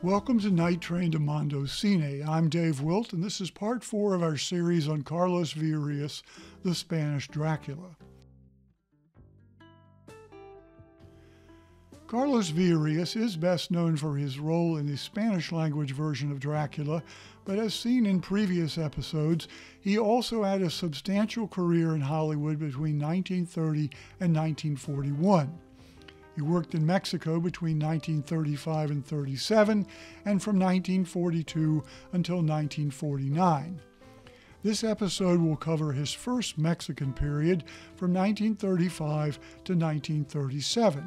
Welcome to Night Train to Mondo Cine. I'm Dave Wilt, and this is part 4 of our series on Carlos Villarías, the Spanish Dracula. Carlos Villarías is best known for his role in the Spanish-language version of Dracula, but as seen in previous episodes, he also had a substantial career in Hollywood between 1930 and 1941. He worked in Mexico between 1935 and 37, and from 1942 until 1949. This episode will cover his first Mexican period from 1935 to 1937.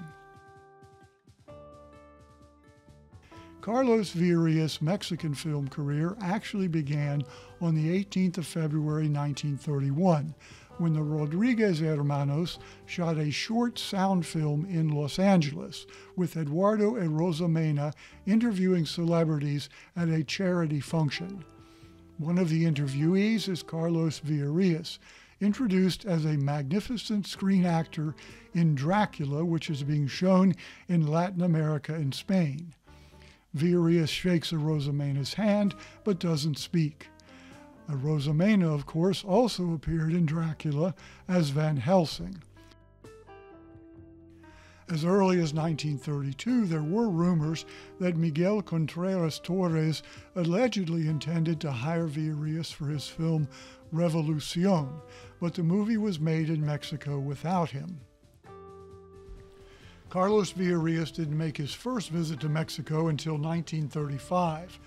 Carlos Villarías' Mexican film career actually began on the 18th of February 1931, when the Rodriguez hermanos shot a short sound film in Los Angeles, with Eduardo and Rosa Mena interviewing celebrities at a charity function. One of the interviewees is Carlos Villarías, introduced as a magnificent screen actor in Dracula, which is being shown in Latin America and Spain. Villarías shakes Rosa Mena's hand, but doesn't speak. Rosa Mena, of course, also appeared in Dracula as Van Helsing. As early as 1932, there were rumors that Miguel Contreras Torres allegedly intended to hire Villarías for his film Revolucion, but the movie was made in Mexico without him. Carlos Villarías didn't make his first visit to Mexico until 1935.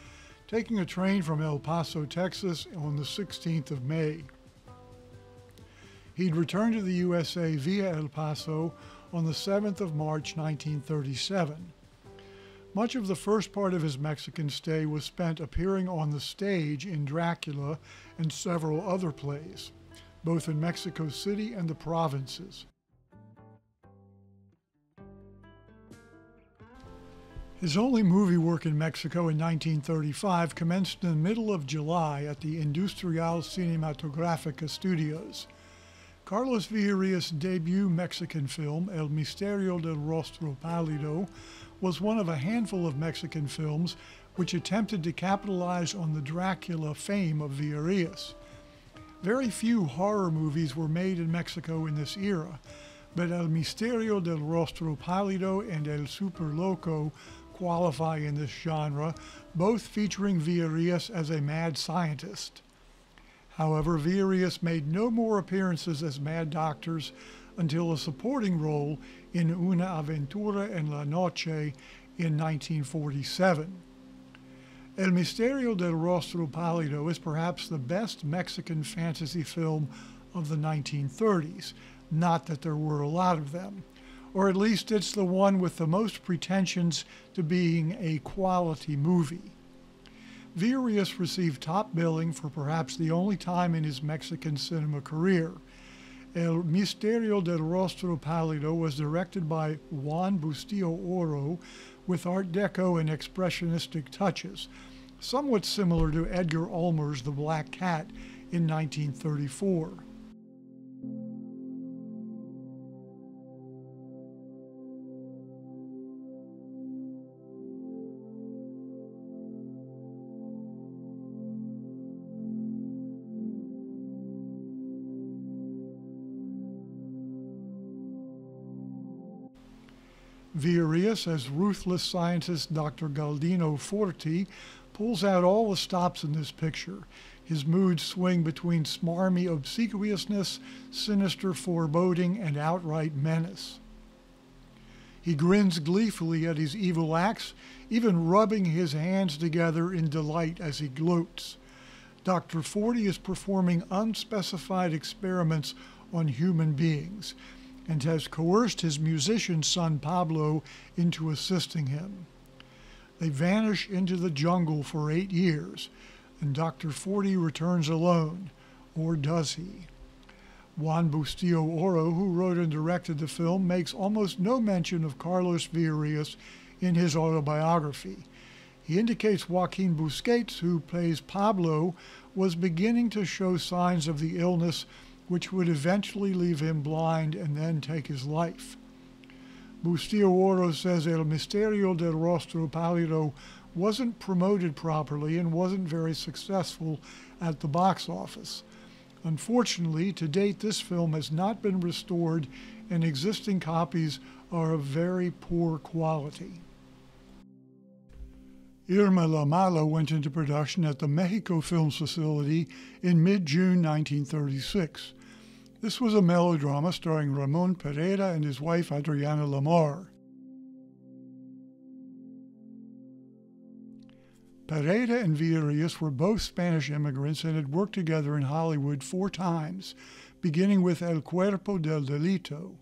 Taking a train from El Paso, Texas on the 16th of May. He'd returned to the USA via El Paso on the 7th of March 1937. Much of the first part of his Mexican stay was spent appearing on the stage in Dracula and several other plays, both in Mexico City and the provinces. His only movie work in Mexico in 1935 commenced in the middle of July at the Industrial Cinematográfica Studios. Carlos Villarías' debut Mexican film, El misterio del rostro pálido, was one of a handful of Mexican films which attempted to capitalize on the Dracula fame of Villarías. Very few horror movies were made in Mexico in this era, but El misterio del rostro pálido and El Super Loco qualify in this genre, both featuring Villarías as a mad scientist. However, Villarías made no more appearances as mad doctors until a supporting role in Una aventura en la noche in 1947. El misterio del rostro pálido is perhaps the best Mexican fantasy film of the 1930s, not that there were a lot of them. Or at least it's the one with the most pretensions to being a quality movie. Villarías received top billing for perhaps the only time in his Mexican cinema career. El misterio del rostro pálido was directed by Juan Bustillo Oro with Art Deco and expressionistic touches, somewhat similar to Edgar Ulmer's The Black Cat in 1934. Villarías, as ruthless scientist Dr. Galdino Forti, pulls out all the stops in this picture. His moods swing between smarmy obsequiousness, sinister foreboding, and outright menace. He grins gleefully at his evil acts, even rubbing his hands together in delight as he gloats. Dr. Forti is performing unspecified experiments on human beings. and has coerced his musician son Pablo into assisting him. They vanish into the jungle for 8 years, and Dr. Forty returns alone, or does he? Juan Bustillo Oro, who wrote and directed the film, makes almost no mention of Carlos Villarías in his autobiography. He indicates Joaquin Busquets, who plays Pablo, was beginning to show signs of the illness which would eventually leave him blind and then take his life. Bustillo Oro says El Misterio del Rostro, Pálido wasn't promoted properly and wasn't very successful at the box office. Unfortunately, to date, this film has not been restored, and existing copies are of very poor quality. Irma la Mala went into production at the Mexico Films Facility in mid-June 1936. This was a melodrama starring Ramon Pereira and his wife Adriana Lamar. Pereira and Villarías were both Spanish immigrants and had worked together in Hollywood 4 times, beginning with El Cuerpo del Delito.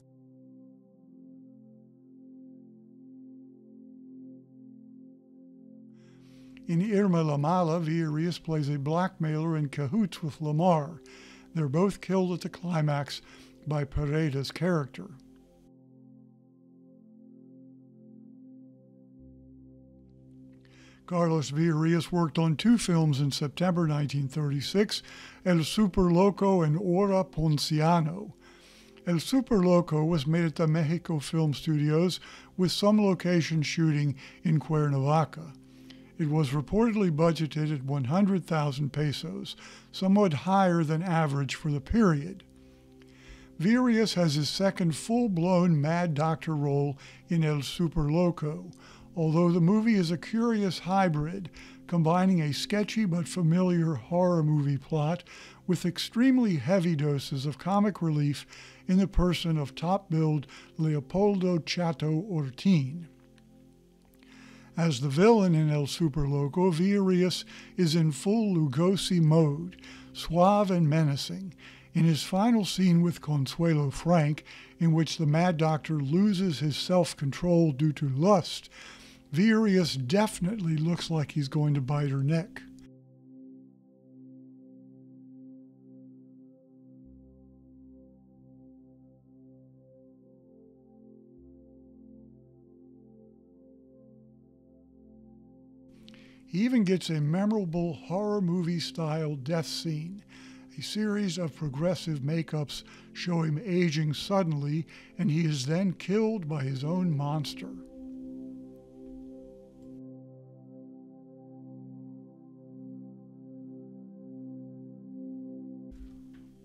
In Irma la Mala, Villarías plays a blackmailer in cahoots with Lamar. They're both killed at the climax by Pereira's character. Carlos Villarías worked on 2 films in September 1936, El Super Loco and Hora Ponciano. El Super Loco was made at the Mexico Film Studios with some location shooting in Cuernavaca. It was reportedly budgeted at 100,000 pesos, somewhat higher than average for the period. Villarías has his second full-blown mad doctor role in El Super Loco, although the movie is a curious hybrid, combining a sketchy but familiar horror movie plot with extremely heavy doses of comic relief in the person of top-billed Leopoldo Chato Ortin. As the villain in El Super Loco, Villarías is in full Lugosi mode, suave and menacing. In his final scene with Consuelo Frank, in which the Mad Doctor loses his self-control due to lust, Villarías definitely looks like he's going to bite her neck. He even gets a memorable horror movie-style death scene, a series of progressive makeups show him aging suddenly, and he is then killed by his own monster.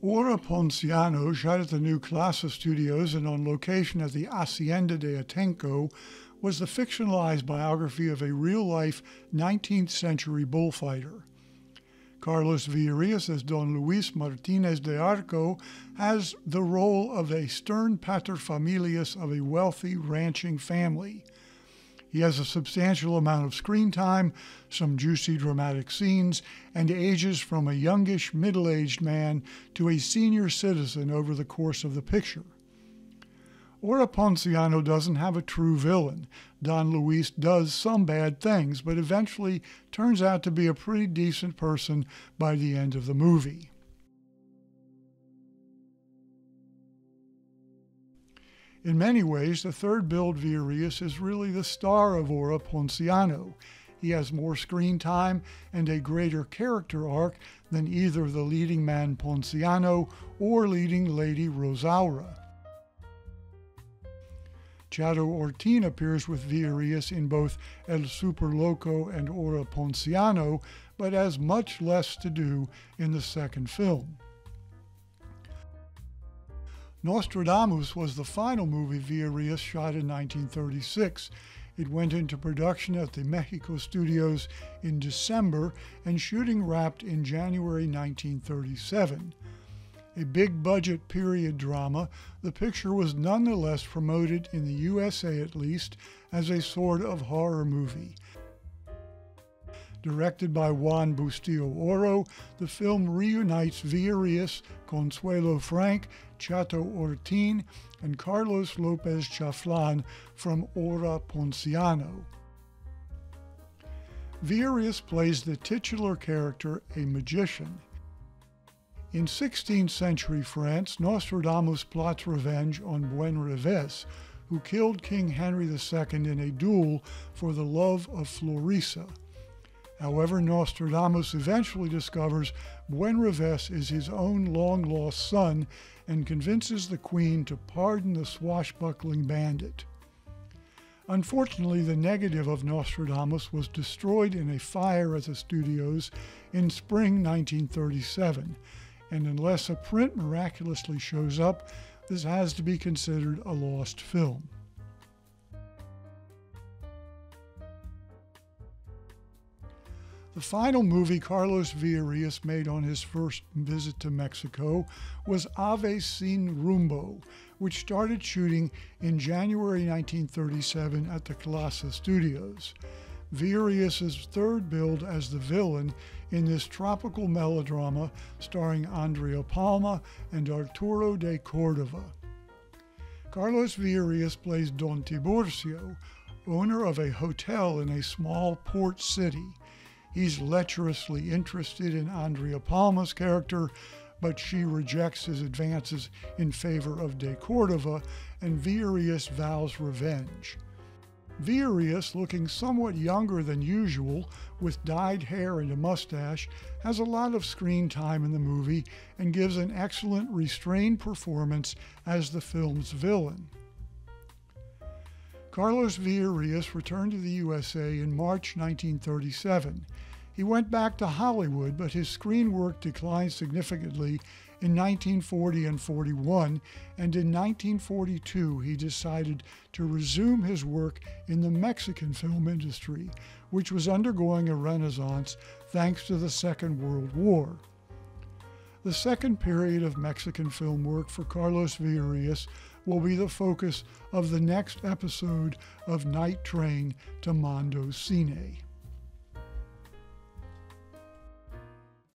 Hora Ponciano, shot at the New Clase Studios and on location at the Hacienda de Atenco, was the fictionalized biography of a real-life 19th century bullfighter. Carlos Villarías as Don Luis Martinez de Arco has the role of a stern paterfamilias of a wealthy ranching family. He has a substantial amount of screen time, some juicy dramatic scenes, and ages from a youngish middle-aged man to a senior citizen over the course of the picture. Hora Ponciano doesn't have a true villain. Don Luis does some bad things, but eventually turns out to be a pretty decent person by the end of the movie. In many ways, the third-billed Villarías is really the star of Hora Ponciano. He has more screen time and a greater character arc than either the leading man Ponciano or leading lady Rosaura. Chato Ortin appears with Villarías in both El Super Loco and Hora Ponciano, but has much less to do in the second film. Nostradamus was the final movie Villarías shot in 1936. It went into production at the Mexico Studios in December, and shooting wrapped in January 1937. A big-budget period drama, the picture was nonetheless promoted, in the USA at least, as a sort of horror movie. Directed by Juan Bustillo Oro, the film reunites Villarías, Consuelo Frank, Chato Ortin and Carlos Lopez Chaflan from Ora Ponciano. Villarías plays the titular character, a magician. In 16th century France, Nostradamus plots revenge on Buenrevés, who killed King Henry II in a duel for the love of Florissa. However, Nostradamus eventually discovers Buenrevés is his own long-lost son and convinces the queen to pardon the swashbuckling bandit. Unfortunately, the negative of Nostradamus was destroyed in a fire at the studios in spring 1937, and unless a print miraculously shows up, this has to be considered a lost film. The final movie Carlos Villarías made on his first visit to Mexico was Ave Sin Rumbo, which started shooting in January 1937 at the Clasa Studios. Villarías' third build as the villain in this tropical melodrama starring Andrea Palma and Arturo de Cordova. Carlos Villarías plays Don Tiburcio, owner of a hotel in a small port city. He's lecherously interested in Andrea Palma's character, but she rejects his advances in favor of de Cordova, and Villarías vows revenge. Villarías, looking somewhat younger than usual, with dyed hair and a mustache, has a lot of screen time in the movie and gives an excellent restrained performance as the film's villain. Carlos Villarías returned to the USA in March 1937. He went back to Hollywood, but his screen work declined significantly in 1940 and 41, and in 1942 he decided to resume his work in the Mexican film industry, which was undergoing a renaissance thanks to the Second World War. The second period of Mexican film work for Carlos Villarías will be the focus of the next episode of Night Train to Mondo Cine.